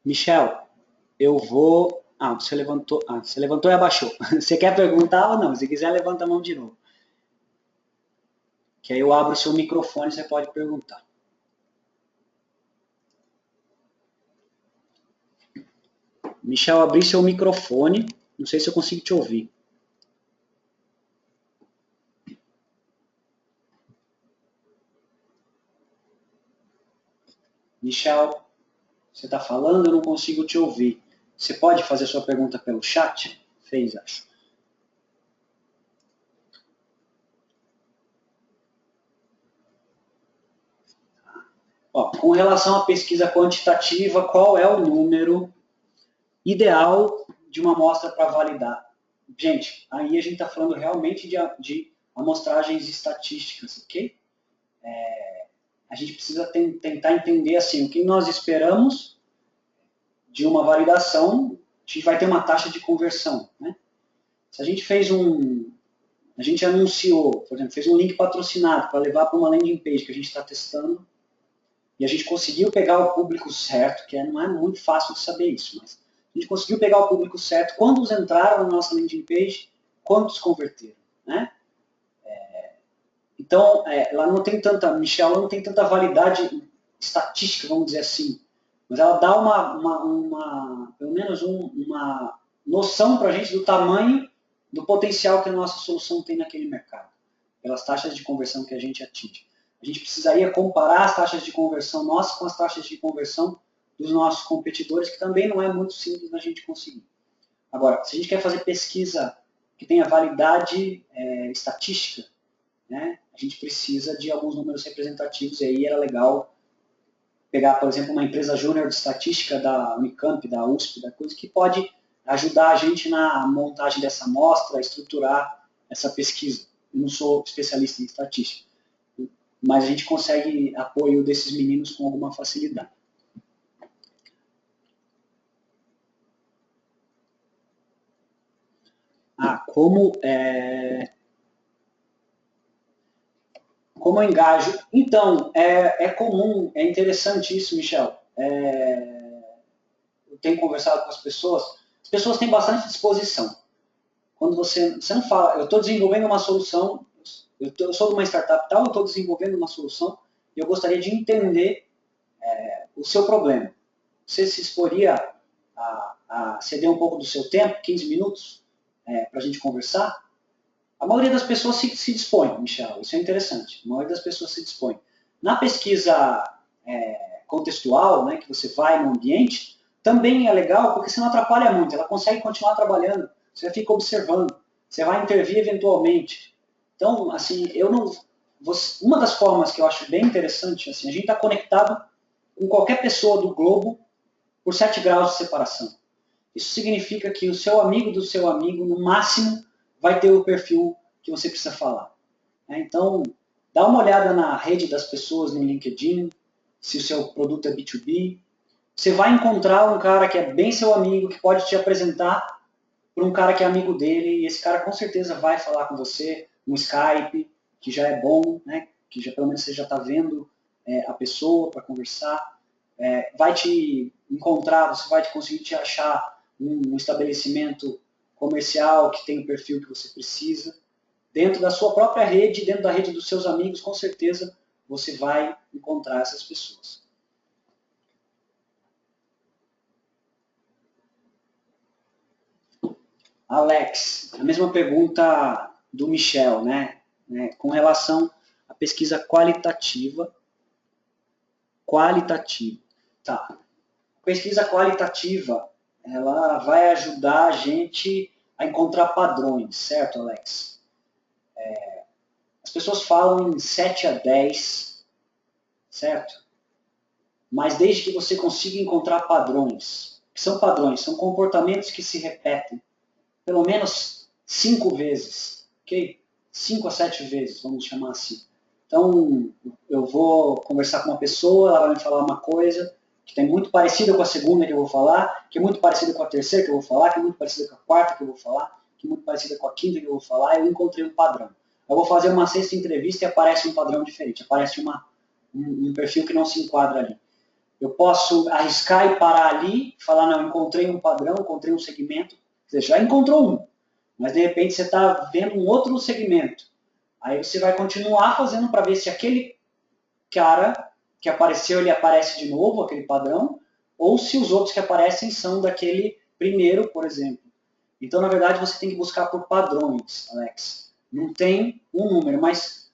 Michel, eu vou... você levantou e abaixou. Você quer perguntar ou não? Se quiser, levanta a mão de novo. Que aí eu abro o seu microfone e você pode perguntar. Michel, abri seu microfone. Não sei se eu consigo te ouvir. Michel, Você está falando, eu não consigo te ouvir. Você pode fazer sua pergunta pelo chat? Fez, acho. Ó, com relação à pesquisa quantitativa, qual é o número ideal de uma amostra para validar? Gente, aí a gente está falando realmente de amostragens estatísticas, ok? A gente precisa tentar entender assim, o que nós esperamos de uma validação, a gente vai ter uma taxa de conversão, né? Se a gente a gente anunciou, por exemplo, fez um link patrocinado para levar para uma landing page que a gente está testando, e a gente conseguiu pegar o público certo, que não é muito fácil de saber isso, mas a gente conseguiu pegar o público certo, quantos entraram na nossa landing page, quantos converteram, né? Então, ela não tem tanta, Michelle, ela não tem tanta validade estatística, vamos dizer assim, mas ela dá pelo menos uma noção para a gente do tamanho do potencial que a nossa solução tem naquele mercado, pelas taxas de conversão que a gente atinge. A gente precisaria comparar as taxas de conversão nossas com as taxas de conversão dos nossos competidores, que também não é muito simples da gente conseguir. Agora, se a gente quer fazer pesquisa que tenha validade estatística, né, a gente precisa de alguns números representativos, e aí era legal pegar, por exemplo, uma empresa júnior de estatística da Unicamp, da USP, da coisa, que pode ajudar a gente na montagem dessa amostra, estruturar essa pesquisa. Eu não sou especialista em estatística, mas a gente consegue apoio desses meninos com alguma facilidade. Como eu engajo? Então, é comum, é interessante isso, Michel. Eu tenho conversado com as pessoas têm bastante disposição. Quando você não fala, eu estou desenvolvendo uma solução, eu sou de uma startup tal, eu estou desenvolvendo uma solução e eu gostaria de entender o seu problema. Você se exporia a ceder um pouco do seu tempo, 15 minutos, para a gente conversar? A maioria das pessoas se dispõe, Michel, isso é interessante. A maioria das pessoas se dispõe. Na pesquisa contextual, né, que você vai no ambiente, também é legal porque você não atrapalha muito, ela consegue continuar trabalhando, você fica observando, você vai intervir eventualmente. Então, assim, uma das formas que eu acho bem interessante, assim, a gente está conectado com qualquer pessoa do globo por 7 graus de separação. Isso significa que o seu amigo do seu amigo, no máximo, vai ter o perfil que você precisa falar. Então, dá uma olhada na rede das pessoas no LinkedIn, se o seu produto é B2B. Você vai encontrar um cara que é bem seu amigo, que pode te apresentar para um cara que é amigo dele, e esse cara com certeza vai falar com você no Skype, que já é bom, né? Que já, pelo menos você já está vendo a pessoa para conversar. Vai te encontrar, você vai conseguir te achar um estabelecimento comercial que tem o perfil que você precisa. Dentro da sua própria rede, dentro da rede dos seus amigos, com certeza você vai encontrar essas pessoas. Alex, a mesma pergunta do Michel, né? Com relação à pesquisa qualitativa. Tá. Pesquisa qualitativa, ela vai ajudar a gente a encontrar padrões, certo, Alex? As pessoas falam em 7 a 10, certo? Mas desde que você consiga encontrar padrões. O que são padrões? São comportamentos que se repetem pelo menos 5 vezes, ok? 5 a 7 vezes, vamos chamar assim. Então, eu vou conversar com uma pessoa, ela vai me falar uma coisa que é muito parecida com a segunda que eu vou falar, que é muito parecida com a terceira que eu vou falar, que é muito parecida com a quarta que eu vou falar, que é muito parecida com a quinta que eu vou falar, e eu encontrei um padrão. Eu vou fazer uma sexta entrevista e aparece um padrão diferente, aparece um perfil que não se enquadra ali. Eu posso arriscar e parar ali, falar, não, encontrei um padrão, encontrei um segmento, você já encontrou um, mas de repente você está vendo um outro segmento. Aí você vai continuar fazendo para ver se aquele cara que apareceu, ele aparece de novo, aquele padrão, ou se os outros que aparecem são daquele primeiro, por exemplo. Então, na verdade, você tem que buscar por padrões, Alex. Não tem um número, mas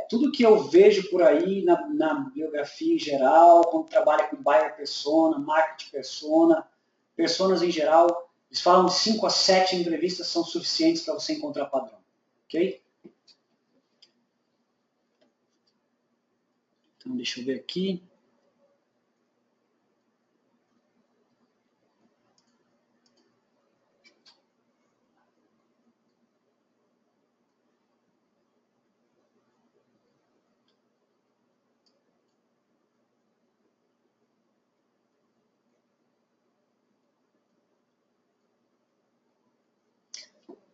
tudo que eu vejo por aí na biografia em geral, quando trabalha com buyer persona, market persona, personas em geral, eles falam de 5 a 7 entrevistas são suficientes para você encontrar padrão. Ok? Então, deixa eu ver aqui.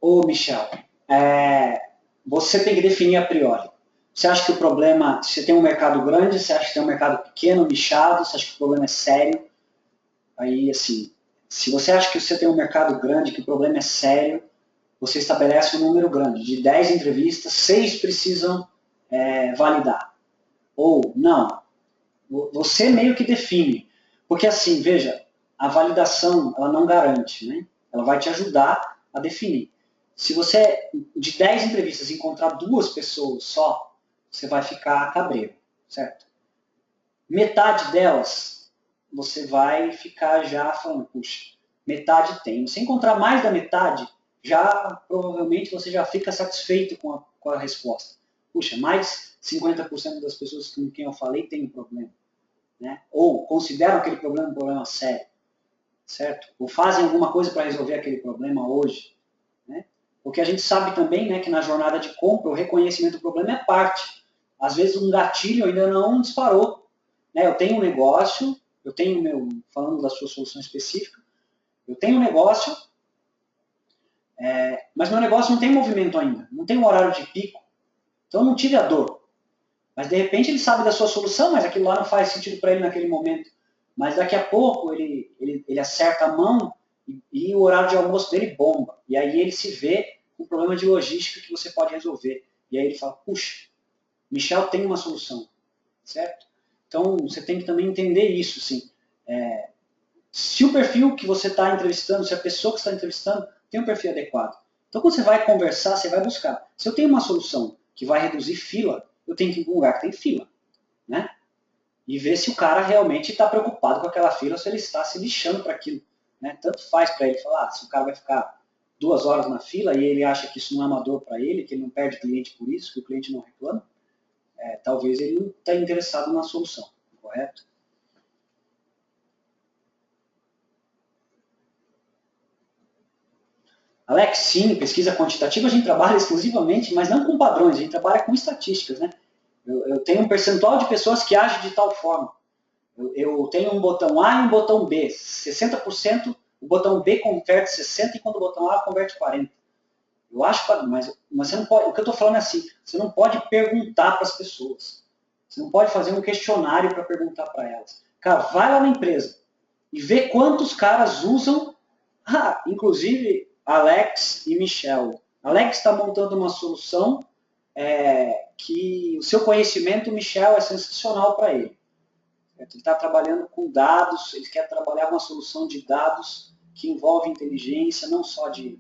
Ô, Michel, você tem que definir a priori. Você acha que o problema, você tem um mercado grande, você acha que tem um mercado pequeno, nichado, você acha que o problema é sério? Aí, assim, se você acha que você tem um mercado grande, que o problema é sério, você estabelece um número grande. De 10 entrevistas, 6 precisam validar. Ou, não, você meio que define. Porque assim, veja, a validação, ela não garante, né? Ela vai te ajudar a definir. Se você, de 10 entrevistas, encontrar 2 pessoas só, você vai ficar cabreiro, certo? Metade delas, você vai ficar já falando, puxa, metade tem. Se encontrar mais da metade, já provavelmente você já fica satisfeito com a resposta. Puxa, mais 50% das pessoas com quem eu falei tem um problema. Né? Ou consideram aquele problema um problema sério, certo? Ou fazem alguma coisa para resolver aquele problema hoje. Né? Porque a gente sabe também, né, que na jornada de compra o reconhecimento do problema é parte. Às vezes um gatilho ainda não disparou. Né? Eu tenho um negócio, eu tenho falando da sua solução específica, eu tenho um negócio, mas meu negócio não tem movimento ainda, não tem um horário de pico, então eu não tive a dor. Mas de repente ele sabe da sua solução, mas aquilo lá não faz sentido para ele naquele momento. Mas daqui a pouco ele acerta a mão e o horário de almoço dele bomba. E aí ele se vê com um problema de logística que você pode resolver. E aí ele fala, puxa, Michel tem uma solução, certo? Então você tem que também entender isso, sim. Se o perfil que você está entrevistando, se a pessoa que está entrevistando tem um perfil adequado. Então quando você vai conversar, você vai buscar. Se eu tenho uma solução que vai reduzir fila, eu tenho que ir para um lugar que tem fila, né? E ver se o cara realmente está preocupado com aquela fila, se ele está se lixando para aquilo. Né? Tanto faz para ele falar, se o cara vai ficar 2 horas na fila e ele acha que isso não é uma dor para ele, que ele não perde cliente por isso, que o cliente não reclama, talvez ele não está interessado na solução, correto? Alex, sim, pesquisa quantitativa a gente trabalha exclusivamente, mas não com padrões, a gente trabalha com estatísticas, né? Eu tenho um percentual de pessoas que agem de tal forma. Eu tenho um botão A e um botão B. 60% o botão B converte 60% e quando o botão A converte 40%. Eu acho, mas você não pode. O que eu estou falando é assim: você não pode perguntar para as pessoas. Você não pode fazer um questionário para perguntar para elas. Cara, vai lá na empresa e vê quantos caras usam. Inclusive Alex e Michel. Alex está montando uma solução que o seu conhecimento, Michel, é sensacional para ele. Ele está trabalhando com dados, ele quer trabalhar uma solução de dados que envolve inteligência, não só de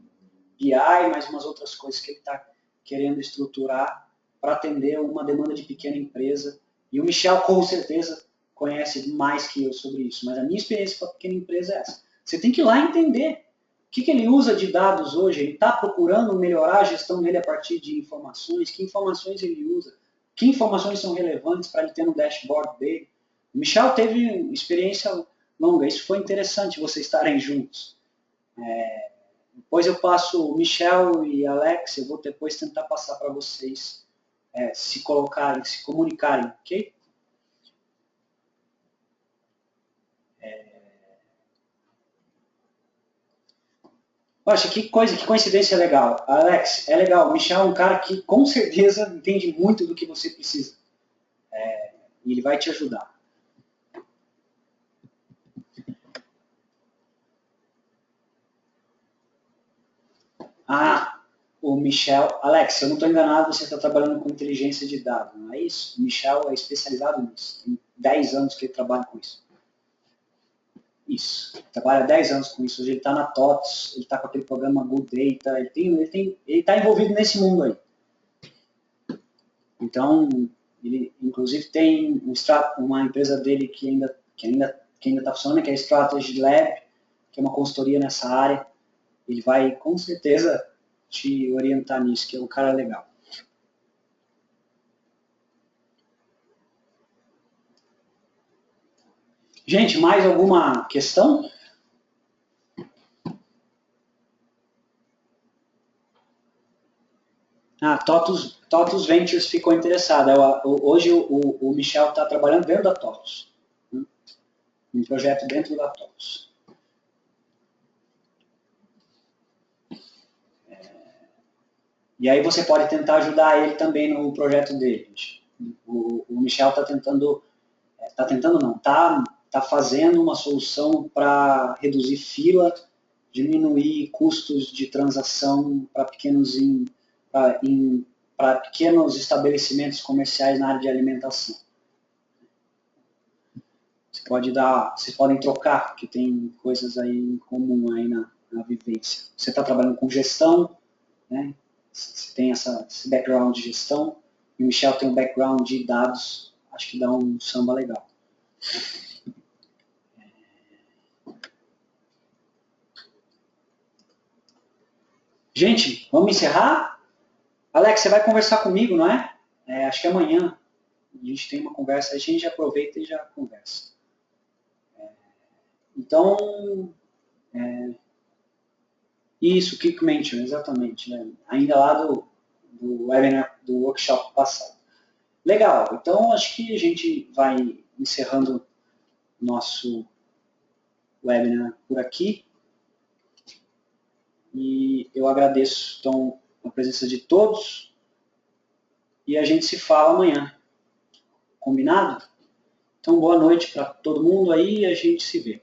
BI, mas umas outras coisas que ele está querendo estruturar para atender uma demanda de pequena empresa. E o Michel, com certeza, conhece mais que eu sobre isso. Mas a minha experiência com a pequena empresa é essa. Você tem que ir lá entender o que ele usa de dados hoje. Ele está procurando melhorar a gestão dele a partir de informações, que informações ele usa, que informações são relevantes para ele ter no dashboard dele. O Michel teve experiência longa, isso foi interessante vocês estarem juntos. Depois eu passo o Michel e Alex, eu vou depois tentar passar para vocês se colocarem, se comunicarem, ok? Poxa, que coisa, que coincidência legal. Alex, é legal, o Michel é um cara que com certeza entende muito do que você precisa. E ele vai te ajudar. O Michel, Alex, eu não estou enganado, você está trabalhando com inteligência de dados, não é isso? O Michel é especializado nisso, tem 10 anos que ele trabalha com isso. Isso, ele trabalha 10 anos com isso, hoje ele está na TOTS, ele está com aquele programa Good Data, ele está envolvido nesse mundo aí. Então, ele inclusive tem uma empresa dele que ainda está funcionando, que é a Strategy Lab, que é uma consultoria nessa área. Ele vai com certeza te orientar nisso, que é um cara legal. Gente, mais alguma questão? TOTUS Ventures ficou interessada. Hoje o Michel está trabalhando dentro da TOTUS. Um projeto dentro da TOTUS. E aí você pode tentar ajudar ele também no projeto dele. O Michel está fazendo uma solução para reduzir fila, diminuir custos de transação para pequenos estabelecimentos comerciais na área de alimentação. Vocês podem trocar, que tem coisas aí em comum aí na vivência. Você está trabalhando com gestão, né? Você tem esse background de gestão, e o Michel tem um background de dados, acho que dá um samba legal. Gente, vamos encerrar? Alex, você vai conversar comigo, não é? Acho que amanhã a gente tem uma conversa, a gente aproveita e já conversa. Então, isso, Kick Mention, exatamente. Né? Ainda lá do webinar, do workshop passado. Legal, então acho que a gente vai encerrando nosso webinar por aqui. E eu agradeço, então, a presença de todos. E a gente se fala amanhã. Combinado? Então, boa noite para todo mundo aí e a gente se vê.